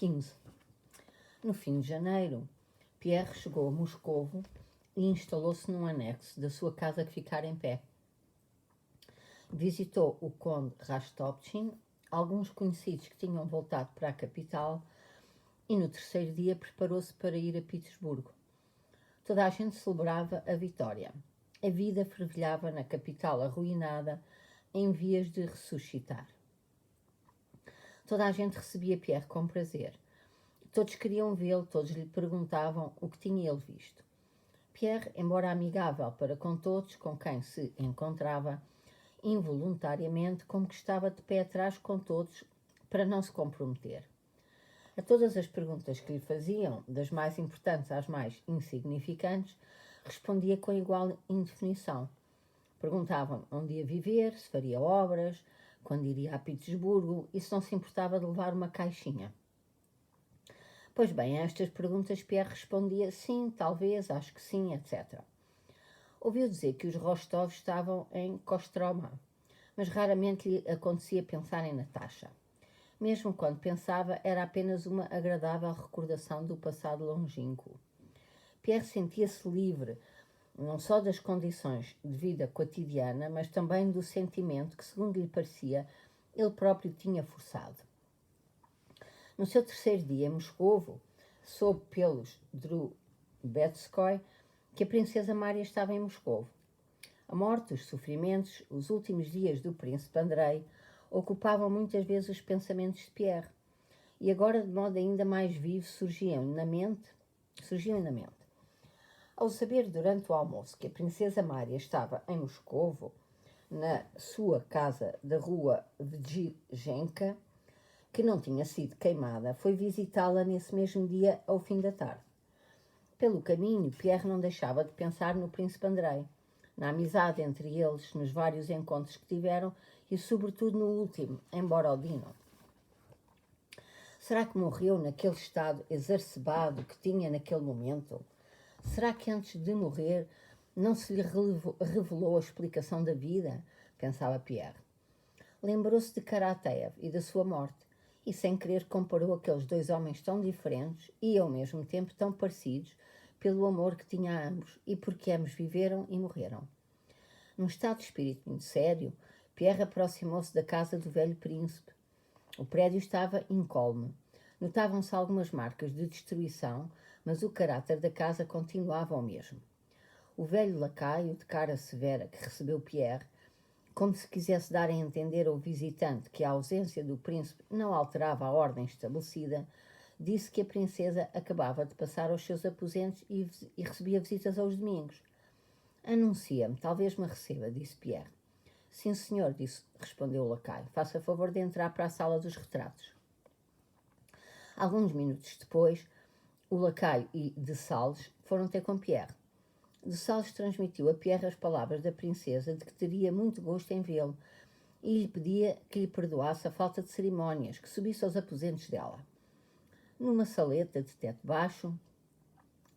XV. No fim de janeiro, Pierre chegou a Moscovo e instalou-se num anexo da sua casa que ficara em pé. Visitou o conde Rostopchin, alguns conhecidos que tinham voltado para a capital, e no terceiro dia preparou-se para ir a Petersburgo. Toda a gente celebrava a vitória. A vida fervilhava na capital arruinada, em vias de ressuscitar. Toda a gente recebia Pierre com prazer. Todos queriam vê-lo, todos lhe perguntavam o que tinha ele visto. Pierre, embora amigável para com todos com quem se encontrava, involuntariamente, como que estava de pé atrás com todos para não se comprometer. A todas as perguntas que lhe faziam, das mais importantes às mais insignificantes, respondia com igual indefinição. Perguntavam onde ia viver, se faria obras, quando iria a Petersburgo e se não se importava de levar uma caixinha. Pois bem, a estas perguntas Pierre respondia sim, talvez, acho que sim, etc. Ouviu dizer que os Rostov estavam em Kostroma, mas raramente lhe acontecia pensar em Natasha. Mesmo quando pensava, era apenas uma agradável recordação do passado longínquo. Pierre sentia-se livre, não só das condições de vida cotidiana, mas também do sentimento que, segundo lhe parecia, ele próprio tinha forçado. No seu terceiro dia em Moscovo, soube pelos Drubetskoy que a princesa Mária estava em Moscovo. A morte, os sofrimentos, os últimos dias do príncipe Andrei ocupavam muitas vezes os pensamentos de Pierre, e agora de modo ainda mais vivo surgiam na mente. Ao saber durante o almoço que a princesa Mária estava em Moscovo, na sua casa da rua Vdizhenka, que não tinha sido queimada, foi visitá-la nesse mesmo dia ao fim da tarde. Pelo caminho, Pierre não deixava de pensar no príncipe Andrei, na amizade entre eles, nos vários encontros que tiveram e, sobretudo, no último, em Borodino. Será que morreu naquele estado exacerbado que tinha naquele momento? Será que antes de morrer não se lhe revelou a explicação da vida? Pensava Pierre. Lembrou-se de Karateev e da sua morte, e sem querer comparou aqueles dois homens tão diferentes e, ao mesmo tempo, tão parecidos, pelo amor que tinha a ambos e porque ambos viveram e morreram. Num estado de espírito muito sério, Pierre aproximou-se da casa do velho príncipe. O prédio estava incólume. Notavam-se algumas marcas de destruição, mas o caráter da casa continuava o mesmo. O velho lacaio, de cara severa, que recebeu Pierre, como se quisesse dar a entender ao visitante que a ausência do príncipe não alterava a ordem estabelecida, disse que a princesa acabava de passar aos seus aposentos e recebia visitas aos domingos. Anuncia-me, talvez me receba, disse Pierre. Sim, senhor, respondeu o lacaio. Faça favor de entrar para a sala dos retratos. Alguns minutos depois, o lacaio e de Sales foram ter com Pierre. De Sales transmitiu a Pierre as palavras da princesa de que teria muito gosto em vê-lo e lhe pedia que lhe perdoasse a falta de cerimónias, que subisse aos aposentos dela. Numa saleta de teto baixo,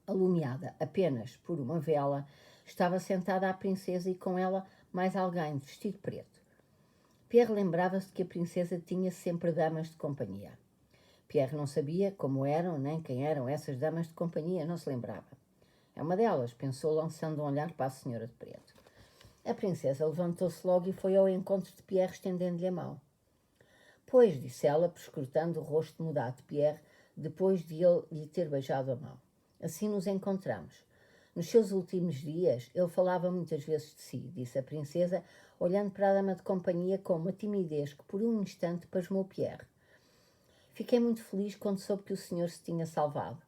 alumiada apenas por uma vela, estava sentada a princesa e com ela mais alguém de vestido preto. Pierre lembrava-se de que a princesa tinha sempre damas de companhia. Pierre não sabia como eram nem quem eram essas damas de companhia, não se lembrava. É uma delas, pensou, lançando um olhar para a senhora de preto. A princesa levantou-se logo e foi ao encontro de Pierre, estendendo-lhe a mão. Pois, disse ela, perscrutando o rosto mudado de Pierre, depois de ele lhe ter beijado a mão. Assim nos encontramos. Nos seus últimos dias, ele falava muitas vezes de si, disse a princesa, olhando para a dama de companhia com uma timidez que por um instante pasmou Pierre. Fiquei muito feliz quando soube que o senhor se tinha salvado.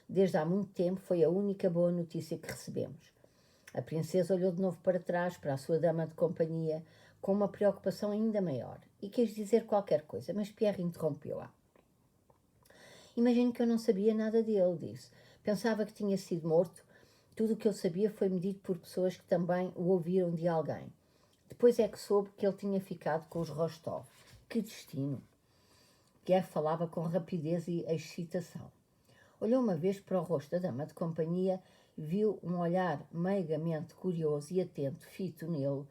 Desde há muito tempo foi a única boa notícia que recebemos. A princesa olhou de novo para trás, para a sua dama de companhia, com uma preocupação ainda maior, e quis dizer qualquer coisa, mas Pierre interrompeu-a. Imagino que eu não sabia nada dele, disse. Pensava que tinha sido morto. Tudo o que eu sabia foi-me dito por pessoas que também o ouviram de alguém. Depois é que soube que ele tinha ficado com os Rostov. Que destino! Pierre falava com rapidez e excitação. Olhou uma vez para o rosto da dama de companhia, viu um olhar meigamente curioso e atento fito nele,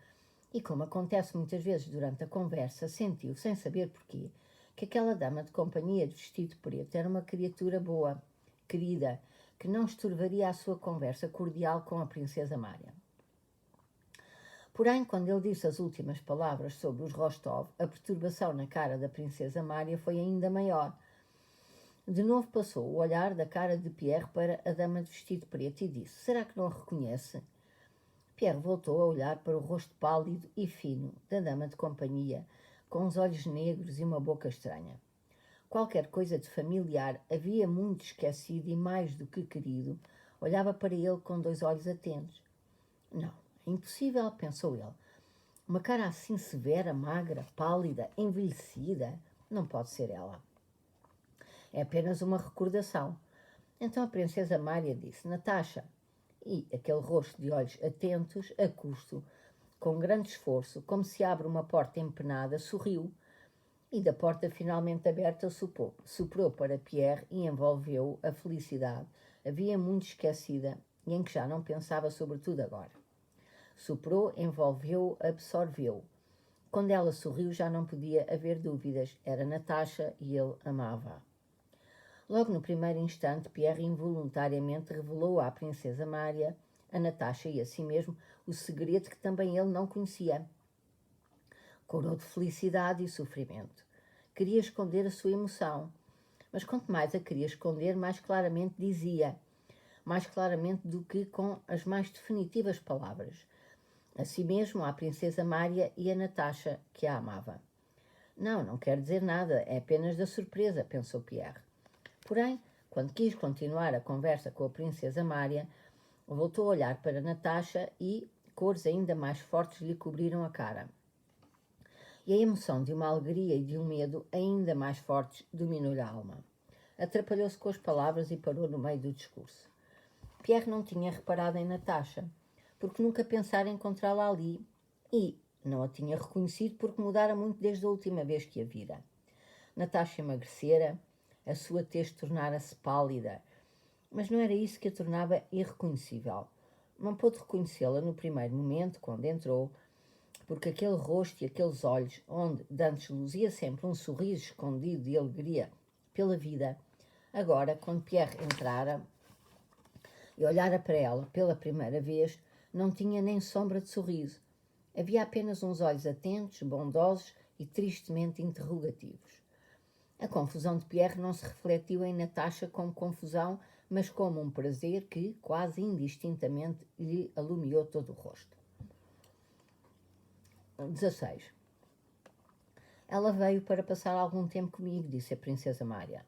e como acontece muitas vezes durante a conversa, sentiu, sem saber porquê, que aquela dama de companhia de vestido preto era uma criatura boa, querida, que não estorvaria a sua conversa cordial com a princesa Mária. Porém, quando ele disse as últimas palavras sobre os Rostov, a perturbação na cara da princesa Mária foi ainda maior. De novo passou o olhar da cara de Pierre para a dama de vestido preto e disse: será que não a reconhece? Pierre voltou a olhar para o rosto pálido e fino da dama de companhia, com os olhos negros e uma boca estranha. Qualquer coisa de familiar havia muito esquecido e mais do que querido, olhava para ele com 2 olhos atentos. Não, é impossível, pensou ele. Uma cara assim severa, magra, pálida, envelhecida, não pode ser ela. É apenas uma recordação. Então a princesa Mária disse: Natasha. E aquele rosto de olhos atentos, a custo, com grande esforço, como se abre uma porta empenada, sorriu. E da porta finalmente aberta soprou para Pierre e envolveu-o a felicidade. Havia muito esquecida e em que já não pensava sobretudo agora. Soprou, envolveu-o, absorveu-o. Quando ela sorriu já não podia haver dúvidas. Era Natasha e ele amava-a. Logo no primeiro instante, Pierre involuntariamente revelou à princesa Mária, a Natasha e a si mesmo, o segredo que também ele não conhecia. Corou de felicidade e sofrimento. Queria esconder a sua emoção, mas quanto mais a queria esconder, mais claramente dizia, mais claramente do que com as mais definitivas palavras. A si mesmo, à princesa Mária e a Natasha, que a amava. Não quer dizer nada, é apenas da surpresa, pensou Pierre. Porém, quando quis continuar a conversa com a princesa Mária, voltou a olhar para Natasha e cores ainda mais fortes lhe cobriram a cara. E a emoção de uma alegria e de um medo ainda mais fortes dominou-lhe a alma. Atrapalhou-se com as palavras e parou no meio do discurso. Pierre não tinha reparado em Natasha, porque nunca pensara encontrá-la ali, e não a tinha reconhecido porque mudara muito desde a última vez que a vira. Natasha emagrecera, a sua tez tornara-se pálida, mas não era isso que a tornava irreconhecível. Não pôde reconhecê-la no primeiro momento, quando entrou, porque aquele rosto e aqueles olhos, onde dantes luzia sempre um sorriso escondido de alegria pela vida, agora, quando Pierre entrara e olhara para ela pela primeira vez, não tinha nem sombra de sorriso. Havia apenas uns olhos atentos, bondosos e tristemente interrogativos. A confusão de Pierre não se refletiu em Natasha como confusão, mas como um prazer que, quase indistintamente, lhe alumiou todo o rosto. 16. Ela veio para passar algum tempo comigo, disse a princesa Mária.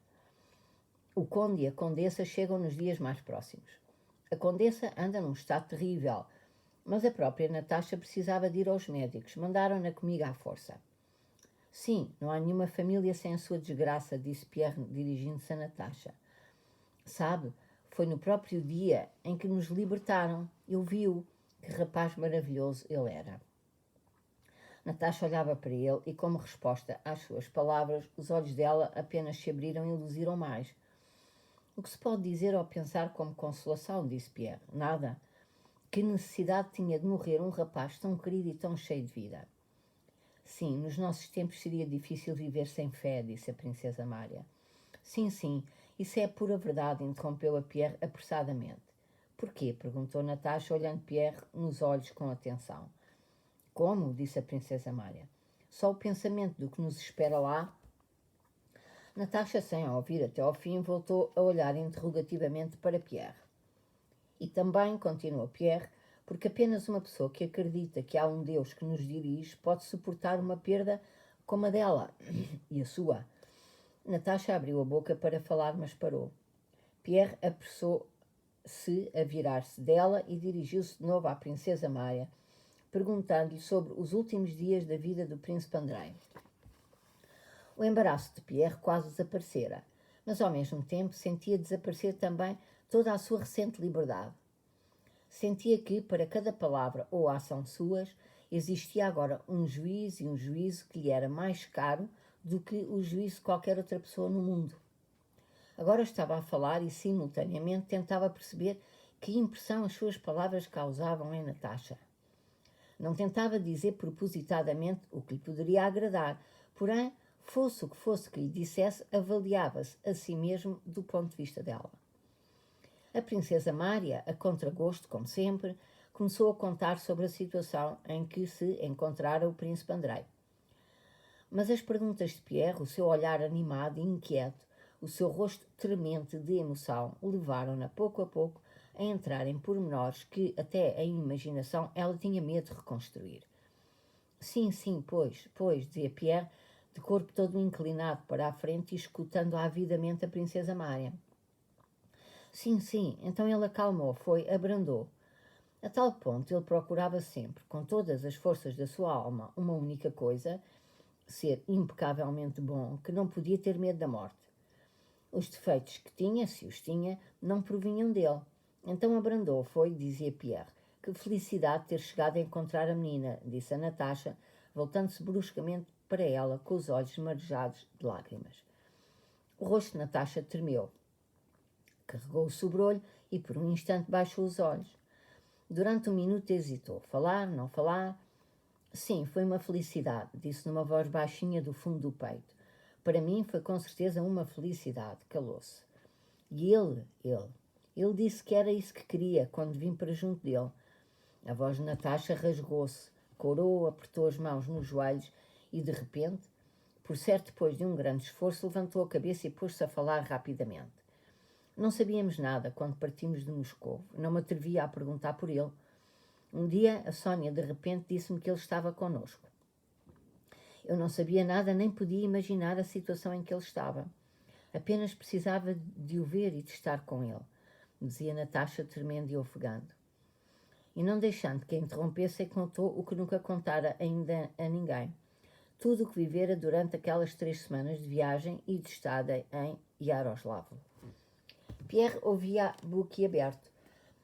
O conde e a condessa chegam nos dias mais próximos. A condessa anda num estado terrível, mas a própria Natasha precisava de ir aos médicos. Mandaram-na comigo à força. Sim, não há nenhuma família sem a sua desgraça, disse Pierre, dirigindo-se a Natasha. Sabe, foi no próprio dia em que nos libertaram. Eu vi-o. Que rapaz maravilhoso ele era. Natasha olhava para ele e, como resposta às suas palavras, os olhos dela apenas se abriram e luziram mais. O que se pode dizer ou pensar como consolação, disse Pierre. Nada. Que necessidade tinha de morrer um rapaz tão querido e tão cheio de vida? Sim, nos nossos tempos seria difícil viver sem fé, disse a princesa Mária. Sim, isso é a pura verdade, interrompeu a Pierre apressadamente. Porquê? Perguntou Natasha, olhando Pierre nos olhos com atenção. Como? Disse a princesa Mária. Só o pensamento do que nos espera lá. Natasha, sem a ouvir até ao fim, voltou a olhar interrogativamente para Pierre. E também, continuou Pierre, porque apenas uma pessoa que acredita que há um Deus que nos dirige pode suportar uma perda como a dela e a sua. Natasha abriu a boca para falar, mas parou. Pierre apressou-se a virar-se dela e dirigiu-se de novo à princesa Mária, perguntando-lhe sobre os últimos dias da vida do príncipe Andrei. O embaraço de Pierre quase desaparecera, mas ao mesmo tempo sentia desaparecer também toda a sua recente liberdade. Sentia que, para cada palavra ou ação suas, existia agora um juízo e um juízo que lhe era mais caro do que o juízo de qualquer outra pessoa no mundo. Agora estava a falar e, simultaneamente, tentava perceber que impressão as suas palavras causavam em Natasha. Não tentava dizer propositadamente o que lhe poderia agradar, porém, Fosse o que fosse que lhe dissesse, avaliava-se a si mesmo do ponto de vista dela. A princesa Mária, a contragosto, como sempre, começou a contar sobre a situação em que se encontrara o príncipe Andrei. Mas as perguntas de Pierre, o seu olhar animado e inquieto, o seu rosto tremente de emoção, levaram-na pouco a pouco a entrar em pormenores que até a imaginação ela tinha medo de reconstruir. Sim, pois, dizia Pierre, de corpo todo inclinado para a frente e escutando avidamente a princesa Mária. Sim, então ele acalmou, abrandou. A tal ponto ele procurava sempre, com todas as forças da sua alma, uma única coisa, ser impecavelmente bom, que não podia ter medo da morte. Os defeitos que tinha, se os tinha, não provinham dele. Então abrandou, dizia Pierre. Que felicidade ter chegado a encontrar a menina, disse a Natasha, voltando-se bruscamente para ela, com os olhos marejados de lágrimas. O rosto de Natasha tremeu. Carregou o sobrolho e por um instante baixou os olhos. Durante um minuto hesitou. Falar, não falar? Sim, foi uma felicidade, disse numa voz baixinha do fundo do peito. Para mim foi com certeza uma felicidade, calou-se. E ele disse que era isso que queria quando vim para junto dele. A voz de Natasha rasgou-se, corou, apertou as mãos nos joelhos e, de repente, por certo depois de um grande esforço, levantou a cabeça e pôs-se a falar rapidamente. Não sabíamos nada quando partimos de Moscou. Não me atrevia a perguntar por ele. Um dia, a Sónia de repente disse-me que ele estava connosco. Eu não sabia nada, nem podia imaginar a situação em que ele estava. Apenas precisava de o ver e de estar com ele, dizia Natasha, tremendo e ofegando. E não deixando que a interrompesse, contou o que nunca contara ainda a ninguém. Tudo o que vivera durante aquelas 3 semanas de viagem e de estada em Yaroslavl. Pierre ouvia boquiaberto,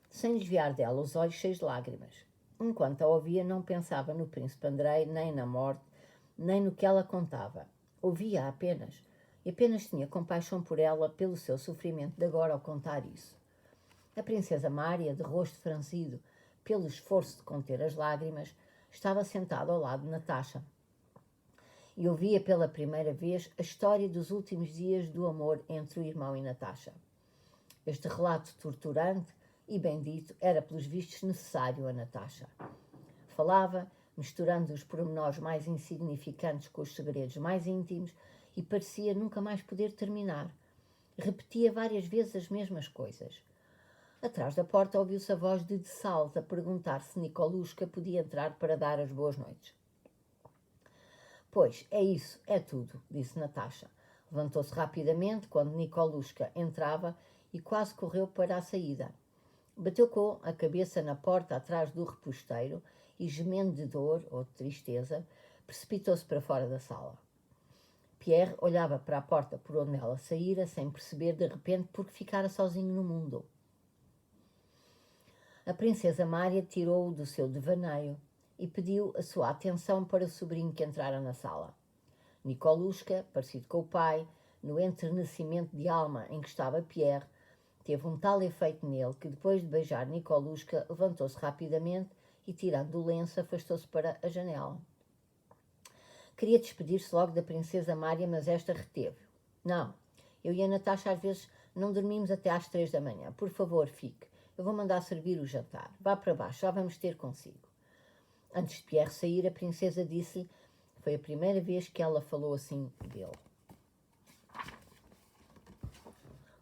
sem desviar dela os olhos cheios de lágrimas. Enquanto a ouvia, não pensava no príncipe Andrei, nem na morte, nem no que ela contava. Ouvia apenas, e apenas tinha compaixão por ela, pelo seu sofrimento de agora ao contar isso. A princesa Mária, de rosto franzido, pelo esforço de conter as lágrimas, estava sentada ao lado de Natasha. E ouvia pela primeira vez a história dos últimos dias do amor entre o irmão e Natasha. Este relato torturante e bendito era, pelos vistos, necessário a Natasha. Falava, misturando os pormenores mais insignificantes com os segredos mais íntimos, e parecia nunca mais poder terminar. Repetia várias vezes as mesmas coisas. Atrás da porta ouviu-se a voz de Salt a perguntar se Nikolushka podia entrar para dar as boas noites. Pois, é isso, é tudo, disse Natasha. Levantou-se rapidamente quando Nikolushka entrava e quase correu para a saída. Bateu com a cabeça na porta atrás do reposteiro e, gemendo de dor ou de tristeza, precipitou-se para fora da sala. Pierre olhava para a porta por onde ela saíra, sem perceber de repente porque ficara sozinho no mundo. A princesa Mária tirou-o do seu devaneio e pediu a sua atenção para o sobrinho que entrara na sala. Nikolushka, parecido com o pai, no enternecimento de alma em que estava Pierre, teve um tal efeito nele que, depois de beijar Nikolushka, levantou-se rapidamente e, tirando o lenço, afastou-se para a janela. Queria despedir-se logo da princesa Mária, mas esta reteve. Não, eu e a Natasha às vezes não dormimos até às 3 da manhã. Por favor, fique. Eu vou mandar servir o jantar. Vá para baixo, já vamos ter consigo. Antes de Pierre sair, a princesa disse-lhe, foi a primeira vez que ela falou assim dele.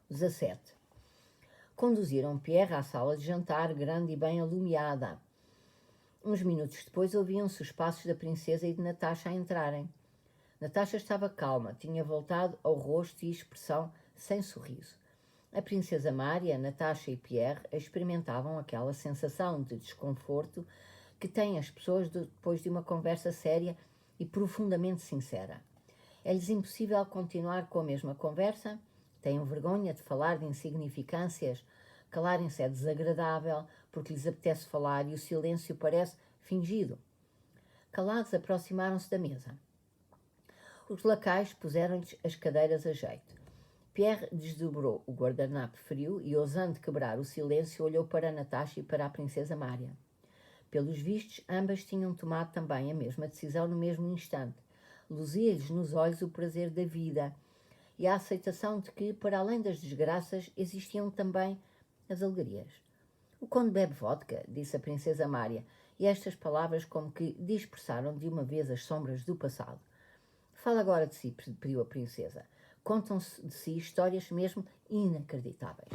17. Conduziram Pierre à sala de jantar, grande e bem alumiada. Uns minutos depois ouviam-se os passos da princesa e de Natasha a entrarem. Natasha estava calma, tinha voltado ao rosto e expressão sem sorriso. A princesa Mária, Natasha e Pierre experimentavam aquela sensação de desconforto que têm as pessoas depois de uma conversa séria e profundamente sincera. É-lhes impossível continuar com a mesma conversa, têm vergonha de falar de insignificâncias, calarem-se é desagradável porque lhes apetece falar e o silêncio parece fingido. Calados, aproximaram-se da mesa. Os lacais puseram-lhes as cadeiras a jeito. Pierre desdobrou o guardanapo frio e, ousando quebrar o silêncio, olhou para Natasha e para a princesa Mária. Pelos vistos, ambas tinham tomado também a mesma decisão no mesmo instante. luzia-lhes nos olhos o prazer da vida e a aceitação de que, para além das desgraças, existiam também as alegrias. O conde bebe vodka, disse a princesa Mária, e estas palavras como que dispersaram de uma vez as sombras do passado. Fala agora de si, pediu a princesa. Contam-se de si histórias mesmo inacreditáveis.